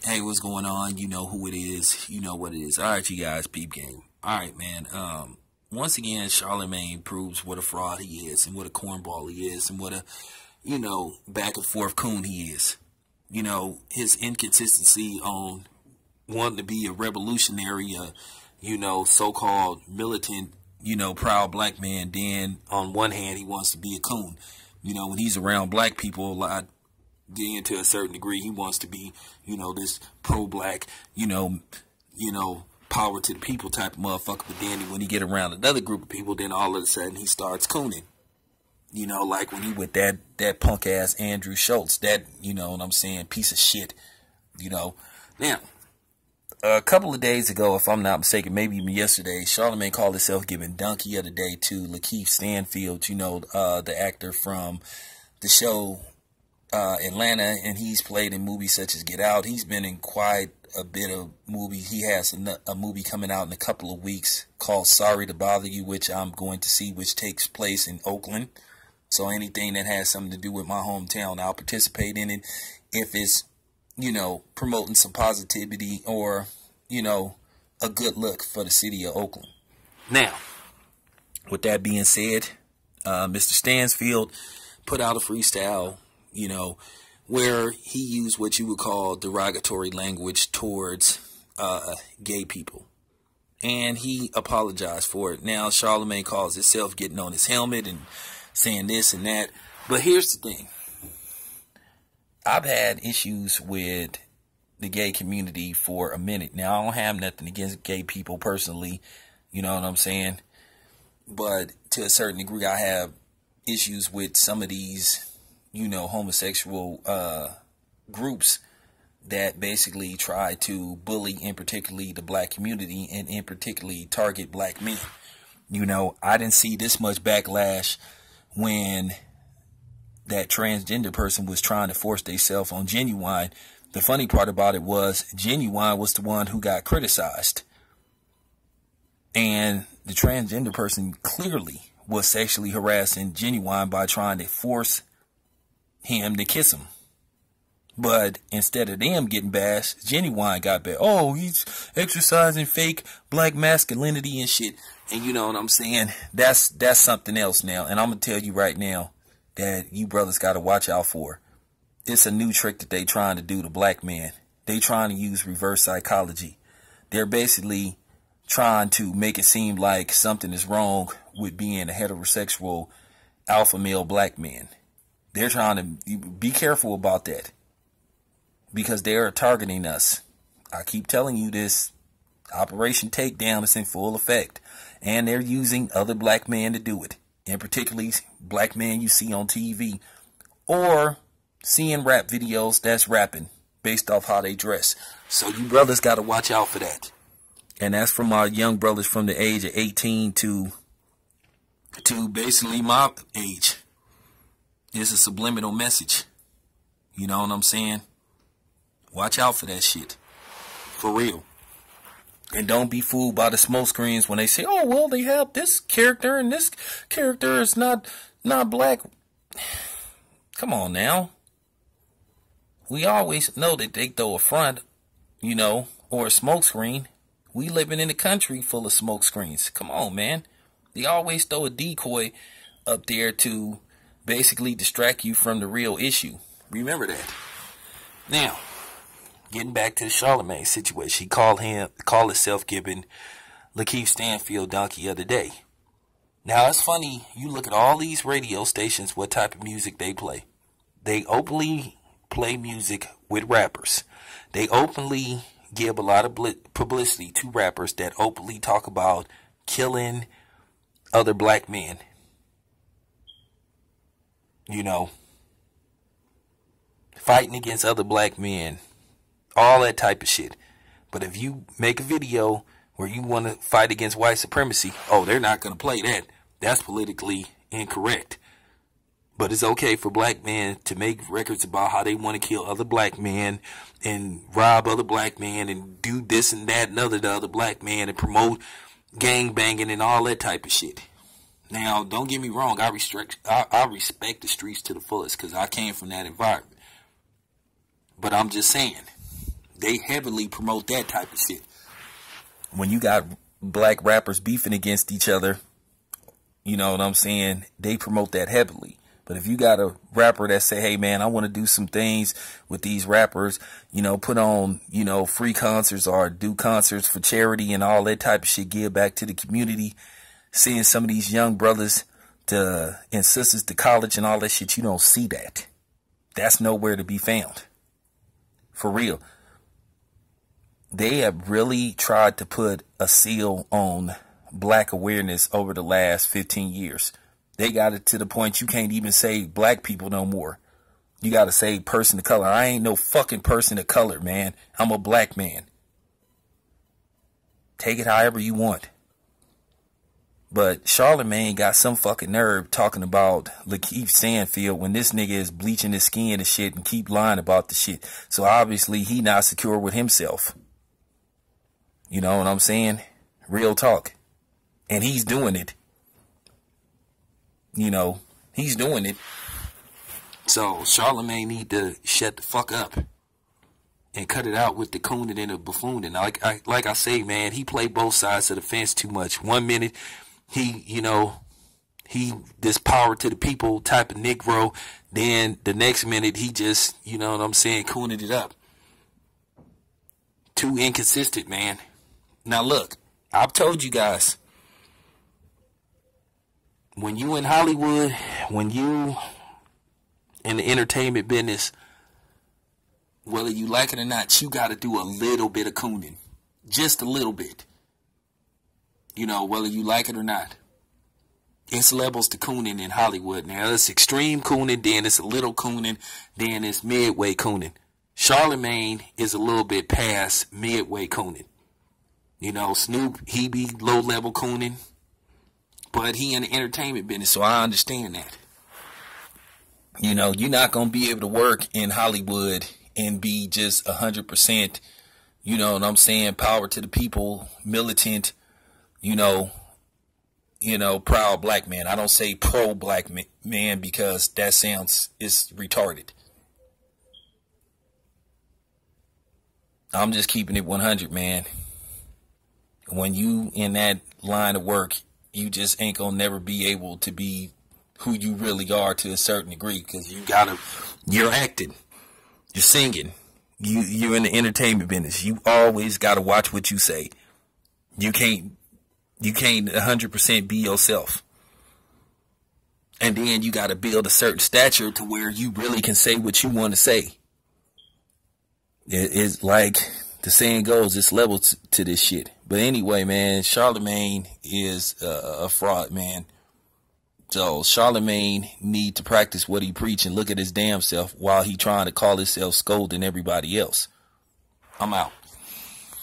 Hey, what's going on? You know who it is. You know what it is. All right, you guys, peep game. All right, man. Once again, Charlamagne proves what a fraud he is and what a cornball he is and what a, back and forth coon he is. His inconsistency on wanting to be a revolutionary, so-called militant, proud black man. Then on one hand, he wants to be a coon. When he's around black people a lot, then to a certain degree, he wants to be, this pro-black, power to the people type of motherfucker. But then when he get around another group of people, then all of a sudden he starts cooning. Like when he with that punk ass Andrew Schultz, that, what I'm saying, piece of shit, Now, a couple of days ago, if I'm not mistaken, maybe even yesterday, Charlamagne called himself giving donkey of the day to Lakeith Stanfield, the actor from the show Atlanta, and he's played in movies such as Get Out. He's been in quite a bit of movies. He has a movie coming out in a couple of weeks called Sorry to Bother You, which I'm going to see, which takes place in Oakland. So anything that has something to do with my hometown, I'll participate in it. If it's, promoting some positivity or, a good look for the city of Oakland. Now, with that being said, Mr. Stansfield put out a freestyle, where he used what you would call derogatory language towards gay people. And he apologized for it. Now, Charlamagne calls himself getting on his helmet and saying this and that. But here's the thing. I've had issues with the gay community for a minute. Now, I don't have nothing against gay people personally. You know what I'm saying? But to a certain degree, I have issues with some of these homosexual groups that basically try to bully, in particularly the black community, and in particularly target black men. I didn't see this much backlash when that transgender person was trying to force themselves on Genuine. The funny part about it was Genuine was the one who got criticized. And the transgender person clearly was sexually harassing Genuine by trying to force him to kiss him. But instead of them getting bashed, Genuine got bashed. Oh, he's exercising fake black masculinity and shit. And you know what I'm saying? That's something else now. And I'm going to tell you right now that you brothers got to watch out for. It's a new trick that they trying to do to black men. They trying to use reverse psychology. They're basically trying to make it seem like something is wrong with being a heterosexual alpha male black man. They're trying to be careful about that because they are targeting us. I keep telling you this. Operation Takedown is in full effect, and they're using other black men to do it, and particularly black men you see on TV or seeing rap videos that's rapping based off how they dress. So you brothers got to watch out for that. And that's from our young brothers from the age of 18 to basically my age. It's a subliminal message. You know what I'm saying? Watch out for that shit. For real. And don't be fooled by the smoke screens when they say, oh, well, they have this character and this character is not black. Come on now. We always know that they throw a front, or a smoke screen. We living in a country full of smoke screens. Come on, man. They always throw a decoy up there to basically distract you from the real issue. Remember that. Now, getting back to the Charlamagne situation, he called himself giving Lakeith Stanfield donkey of the day. Now, it's funny. You look at all these radio stations, what type of music they play. They openly play music with rappers. They openly give a lot of publicity to rappers that openly talk about killing other black men. Fighting against other black men. All that type of shit. But if you make a video where you want to fight against white supremacy, oh, they're not going to play that. That's politically incorrect. But it's okay for black men to make records about how they want to kill other black men and rob other black men and do this and that and other to other black men and promote gang banging and all that type of shit. Now, don't get me wrong. I respect the streets to the fullest because I came from that environment. But I'm just saying, They heavily promote that type of shit. When you got black rappers beefing against each other, you know what I'm saying, they promote that heavily. But if you got a rapper that say, hey man, I want to do some things with these rappers, you know, put on, you know, free concerts or do concerts for charity and all that type of shit, give back to the community, seeing some of these young brothers and sisters to college and all that shit, you don't see that. That's nowhere to be found. For real. They have really tried to put a seal on black awareness over the last 15 years. They got it to the point you can't even say black people no more. You got to say person of color. I ain't no fucking person of color, man. I'm a black man. Take it however you want. But Charlamagne got some fucking nerve talking about Lakeith Stanfield when this nigga is bleaching his skin and shit and keep lying about the shit. So obviously he not secure with himself. You know what I'm saying? Real talk. And he's doing it. You know, he's doing it. So Charlamagne need to shut the fuck up and cut it out with the cooning and the buffooning. Like I say, man, he play both sides of the fence too much. 1 minute, he, you know, he this power to the people type of Negro. Then the next minute, he just, you know what I'm saying, cooning it up. Too inconsistent, man. Now look, I've told you guys, when you in Hollywood, when you in the entertainment business, whether you like it or not, you got to do a little bit of cooning. Just a little bit. You know, whether you like it or not. It's levels to cooning in Hollywood now. It's extreme cooning, then it's a little cooning, then it's midway cooning. Charlamagne is a little bit past midway cooning. You know, Snoop, he be low-level cooning. But he in the entertainment business, so I understand that. You know, you're not going to be able to work in Hollywood and be just 100%, you know what I'm saying, power to the people, militant, you know, proud black man. I don't say pro-black man because that sounds, it's retarded. I'm just keeping it 100, man. When you in that line of work, you just ain't gonna never be able to be who you really are to a certain degree, because you're acting, you're singing, you're in the entertainment business. You always gotta watch what you say. You can't 100% be yourself. And then you gotta build a certain stature to where you really can say what you want to say. It's like the saying goes, it's levels to this shit. But anyway, man, Charlamagne is a fraud, man. So Charlamagne need to practice what he preach and look at his damn self while he trying to call himself scolding everybody else. I'm out.